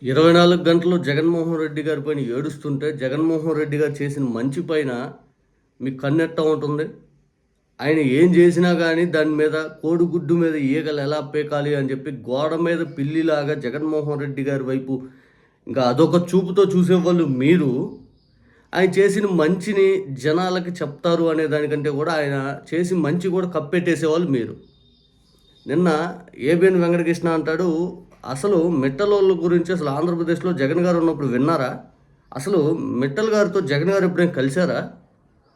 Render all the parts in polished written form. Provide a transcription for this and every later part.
24 గంటలు జగన్మోహన్ రెడ్డి గారి పైన ఏడుస్తుంటే, జగన్మోహన్ రెడ్డి గారు చేసిన మంచి పైన మీకు కన్నెట్ట ఉంటుంది? ఆయన ఏం చేసినా గానీ దాని మీద కోడిగుడ్డు మీద ఈగలు ఎలా పీకాలి అని చెప్పి గోడ మీద పిల్లిలాగా జగన్మోహన్ రెడ్డి గారి వైపు ఇంకా అదొక చూపుతో చూసేవాళ్ళు మీరు. ఆయన చేసిన మంచిని జనాలకి చెప్తారు అనే దానికంటే కూడా ఆయన చేసిన మంచి కూడా కప్పెట్టేసేవాళ్ళు మీరు. నిన్న ఏబిఎన్ వెంకటకృష్ణ అంటాడు, అసలు మిట్టలోళ్ళ గురించి అసలు ఆంధ్రప్రదేశ్‌లో జగన్ గారు ఉన్నప్పుడు విన్నారా? అసలు మిట్టల్ గారితో జగన్ గారు ఎప్పుడైనా కలిసారా?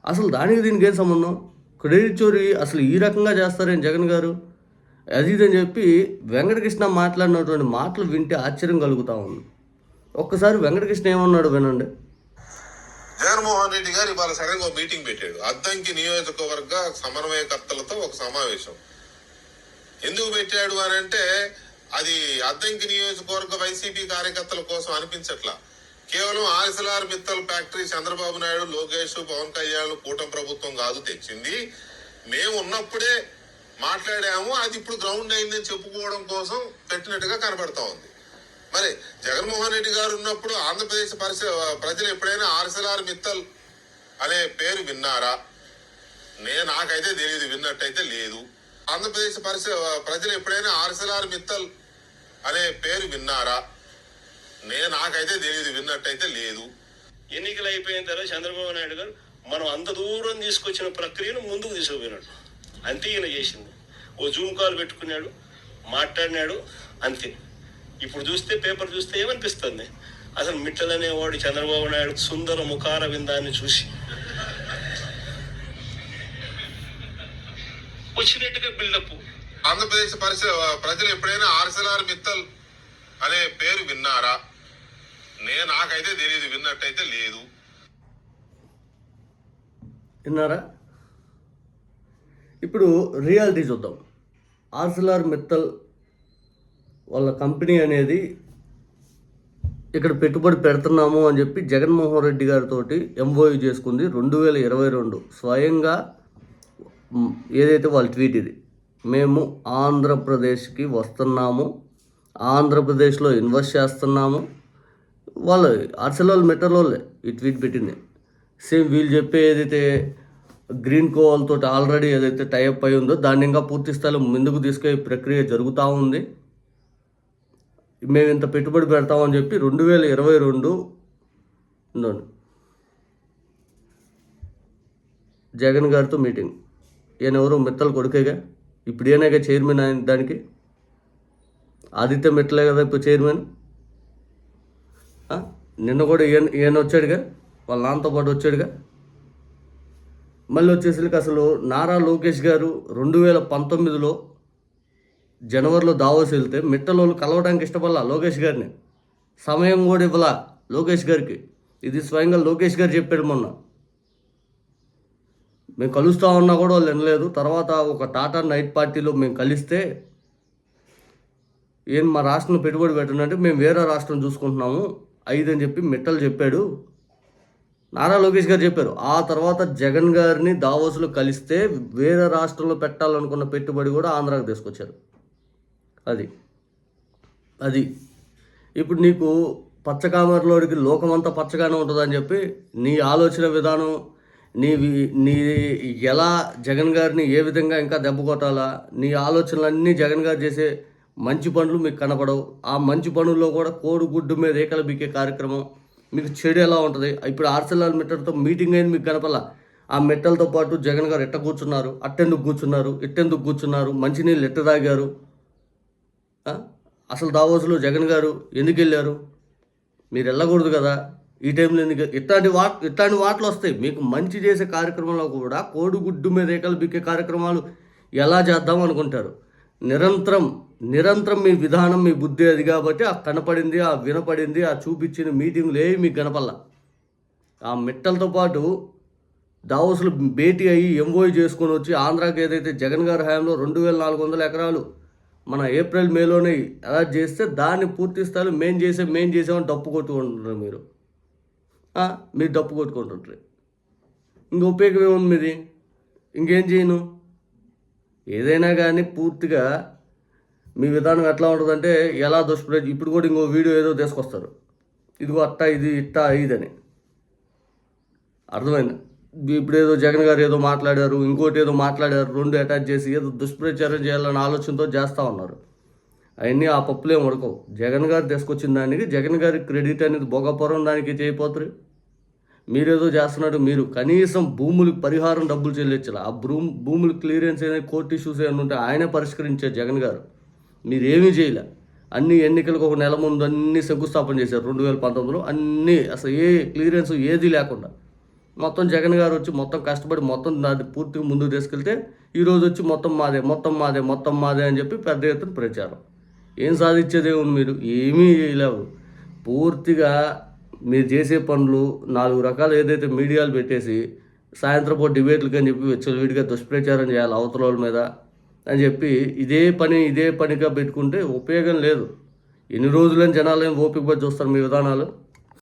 అసలు దానికి దీనికి ఏం సంబంధం? క్రెడిట్ చోరీ అసలు ఈ రకంగా చేస్తారేంటి జగన్ గారు? అది ఇది అని చెప్పి వెంకటకృష్ణ మాట్లాడినటువంటి మాటలు వింటే ఆశ్చర్యం కలుగుతా ఉంది. ఒక్కసారి వెంకటకృష్ణ ఏమన్నాడో వినండి. జగన్మోహన్ రెడ్డి గారు ఇవాళ సడన్గా ఒక మీటింగ్ పెట్టాడు. అద్దంకి నియోజకవర్గ సమన్వయకర్తలతో ఒక సమావేశం. ఎందుకు పెట్టాడు అని అంటే అది అద్దంకి నియోజకవర్గ వైసీపీ కార్యకర్తల కోసం అనిపించట్లా. కేవలం ఆర్ఎస్ఎల్ఆర్ మిత్తల్ ఫ్యాక్టరీ చంద్రబాబు నాయుడు, లోకేష్, పవన్ కళ్యాణ్ కూటమి ప్రభుత్వం కాదు తెచ్చింది. మేము ఉన్నప్పుడే మాట్లాడాము, అది ఇప్పుడు గ్రౌండ్ అయిందని చెప్పుకోవడం కోసం పెట్టినట్టుగా కనబడతా ఉంది. మరి జగన్మోహన్ రెడ్డి గారు ఉన్నప్పుడు ఆంధ్రప్రదేశ్ ప్రజలు ఎప్పుడైనా ఆర్ఎస్ఎల్ఆర్ మిత్తల్ అనే పేరు విన్నారా? నాకైతే తెలియదు, విన్నట్టయితే లేదు. ఆంధ్రప్రదేశ్ ప్రజలు ఎప్పుడైనా ఆర్ఎస్ఎల్ఆర్ మిత్తల్ అనే పేరు విన్నారా? నాకైతే తెలియదు, విన్నట్టయితే లేదు. ఎన్నికలు అయిపోయిన తర్వాత చంద్రబాబు నాయుడు గారు మనం అంత దూరం తీసుకొచ్చిన ప్రక్రియను ముందుకు తీసుకుపోయినాడు. అంతే ఈయన చేసింది. ఓ జూమ్ కాల్ పెట్టుకున్నాడు, మాట్లాడినాడు, అంతే. ఇప్పుడు చూస్తే పేపర్ చూస్తే ఏమనిపిస్తుంది? అసలు మిట్టల్ అనేవాడు చంద్రబాబు నాయుడు సుందర ముఖార విందాన్ని చూసి వచ్చినట్టుగా బిల్డప్. ఆంధ్రప్రదేశ్ ప్రజలు ఎప్పుడైనా ఆర్ఎస్ఎల్ఆర్ మిత్తల్ అనే పేరు విన్నారా? నాకైతే తెలియదు, విన్నట్టయితే లేదు. విన్నారా? ఇప్పుడు రియాలిటీ చూద్దాం. ఆర్ఎస్ఎల్ఆర్ మిత్తల్ వాళ్ళ కంపెనీ అనేది ఇక్కడ పెట్టుబడి పెడుతున్నాము అని చెప్పి జగన్మోహన్ రెడ్డి గారితో ఎంఓయూ చేసుకుంది 2022. స్వయంగా ఏదైతే వాళ్ళ ట్వీట్ ఇది, మేము ఆంధ్రప్రదేశ్కి వస్తున్నాము, ఆంధ్రప్రదేశ్లో ఇన్వెస్ట్ చేస్తున్నాము. వాళ్ళు ఆర్ఎస్ఎల్ఆర్ మిట్టల్ వాళ్ళే ఈ ట్వీట్ పెట్టింది. సేమ్ వీళ్ళు చెప్పే ఏదైతే గ్రీన్ కోవాల్తో ఆల్రెడీ ఏదైతే టైఅప్ అయి ఉందో దాన్ని ఇంకా పూర్తి స్థాయిలో ముందుకు తీసుకెళ్ళే ప్రక్రియ జరుగుతూ ఉంది. మేము ఇంత పెట్టుబడి పెడతామని చెప్పి 2022 జగన్ గారితో మీటింగ్. ఈయన ఎవరు? మిత్తల్ కొడుకేగా. ఇప్పుడు ఈయనగా చైర్మన్ ఆయన దానికి. ఆదిత్య మిట్టలే కదా ఇప్పుడు చైర్మన్. నిన్న కూడా ఈయన వచ్చాడుగా, వాళ్ళ నాన్నతో పాటు వచ్చాడుగా. మళ్ళీ వచ్చేసరికి అసలు నారా లోకేష్ గారు 2019లో జనవరిలో దావోస్ వెళ్తే మిట్టలోళ్ళు కలవడానికి ఇష్టపడలా లోకేష్ గారిని. సమయం కూడా ఇవ్వలా లోకేష్ గారికి. ఇది స్వయంగా లోకేష్ గారు చెప్పాడు మొన్న. మేము కలుస్తూ ఉన్నా కూడా వాళ్ళు వినలేదు. తర్వాత ఒక టాటా నైట్ పార్టీలో మేము కలిస్తే ఏం మా రాష్ట్రంలో పెట్టుబడి పెట్టండి, మేము వేరే రాష్ట్రం చూసుకుంటున్నాము 5 అని చెప్పి మిట్టల్ చెప్పాడు. నారా లోకేష్ గారు చెప్పారు. ఆ తర్వాత జగన్ గారిని దావోస్లో కలిస్తే వేరే రాష్ట్రంలో పెట్టాలనుకున్న పెట్టుబడి కూడా ఆంధ్రాకి తీసుకొచ్చారు. అది ఇప్పుడు నీకు పచ్చకామర్లోడికి లోకమంతా పచ్చగానే ఉంటుందని చెప్పి నీ ఆలోచన విధానం, నీ ఎలా జగన్ గారిని ఏ విధంగా ఇంకా దెబ్బ కొట్టాలా, నీ ఆలోచనలన్నీ జగన్ గారు చేసే మంచి పనులు మీకు కనపడవు. ఆ మంచి పనుల్లో కూడా కోడిగుడ్డు మీద ఏకలు బీకే కార్యక్రమం మీకు చెడు ఎలా ఉంటుంది? ఇప్పుడు ఆర్ఎస్ఎల్ఆర్ మిట్టలతో మీటింగ్ అయింది మీకు కనపల. ఆ మిట్టలతో పాటు జగన్ గారు ఎట్ట కూర్చున్నారు, ఇట్టెందుకు కూర్చున్నారు, మంచినీళ్ళు ఎట్ట తాగారు, అసలు దావోస్లో జగన్ గారు ఎందుకు వెళ్ళారు? మీరు వెళ్ళకూడదు కదా ఈ టైంలో. ఎందుకు ఇట్లాంటి వాటిలు వస్తాయి. మీకు మంచి చేసే కార్యక్రమంలో కూడా కోడిగుడ్డు మీద ఏకలు బిక్కే కార్యక్రమాలు ఎలా చేద్దాం అనుకుంటారు. నిరంతరం మీ విధానం, మీ బుద్ధి అది కాబట్టి ఆ కనపడింది, ఆ వినపడింది, ఆ చూపించిన మీటింగ్లు ఏవి మీకు కనపల్లా. ఆ మిట్టలతో పాటు దావోస్లో భేటీ అయ్యి ఎంఓయూ చేసుకొని వచ్చి ఆంధ్రాకి ఏదైతే జగన్ గారి హయాంలో 2400 ఎకరాలు మన ఏప్రిల్ మేలోనే అలాట్ చేస్తే దాన్ని పూర్తి స్థాయిలో మేం చేసామని డప్పు కొట్టుకుంటున్నారు మీరు. డప్పు కొట్టుకుంటుంటారు. ఇంక ఉపయోగం ఏముంది మీది? ఇంకేం చేయను. ఏదైనా కానీ పూర్తిగా మీ విధానం ఎట్లా ఉంటుందంటే ఎలా దుష్ప్రచారం, ఇప్పుడు కూడా ఇంకో వీడియో ఏదో తీసుకొస్తారు, ఇదిగో అట్టా ఇది ఇట్టా ఇదని. అర్థమైంది? ఇప్పుడు ఏదో జగన్ గారు ఏదో మాట్లాడారు, ఇంకోటి ఏదో మాట్లాడారు, రెండు అటాచ్ చేసి ఏదో దుష్ప్రచారం చేయాలన్న ఆలోచనతో చేస్తూ ఉన్నారు. అవన్నీ ఆ పప్పులే ఉడకవు. జగన్ గారు తీసుకొచ్చిన దానికి జగన్ గారి క్రెడిట్ అనేది భోగపురం దానికి చేయపోతారు. మీరేదో చేస్తున్నట్టు మీరు కనీసం భూములకు పరిహారం డబ్బులు చెల్లించాలి. ఆ భూములు క్లియరెన్స్ అయినా కోర్టు ఇష్యూస్ ఏమైనా ఉంటే ఆయనే పరిష్కరించారు జగన్ గారు. మీరేమీ చేయలే. అన్ని ఎన్నికలకు ఒక నెల ముందు అన్నీ శంకుస్థాపన చేశారు 2019లో. అన్నీ అసలు ఏ క్లియరెన్స్ ఏది లేకుండా మొత్తం జగన్ గారు వచ్చి మొత్తం కష్టపడి మొత్తం దాన్ని పూర్తిగా ముందుకు తీసుకెళ్తే ఈరోజు వచ్చి మొత్తం మాదే మొత్తం మాదే మొత్తం మాదే అని చెప్పి పెద్ద ఎత్తున ప్రచారం. ఏం సాధించేదేముంది? మీరు ఏమీ చేయలేవు. పూర్తిగా మీరు చేసే పనులు 4 రకాలు ఏదైతే మీడియాలు పెట్టేసి సాయంత్రం పూట డిబేట్లకి అని చెప్పి విచ్చలవిడిగా దుష్ప్రచారం చేయాలి అవతల వాళ్ళ మీద అని చెప్పి ఇదే పనిగా పెట్టుకుంటే ఉపయోగం లేదు. ఎన్ని రోజులని జనాలు ఏం ఓపిక పట్టి చూస్తారు మీ విధానాలు?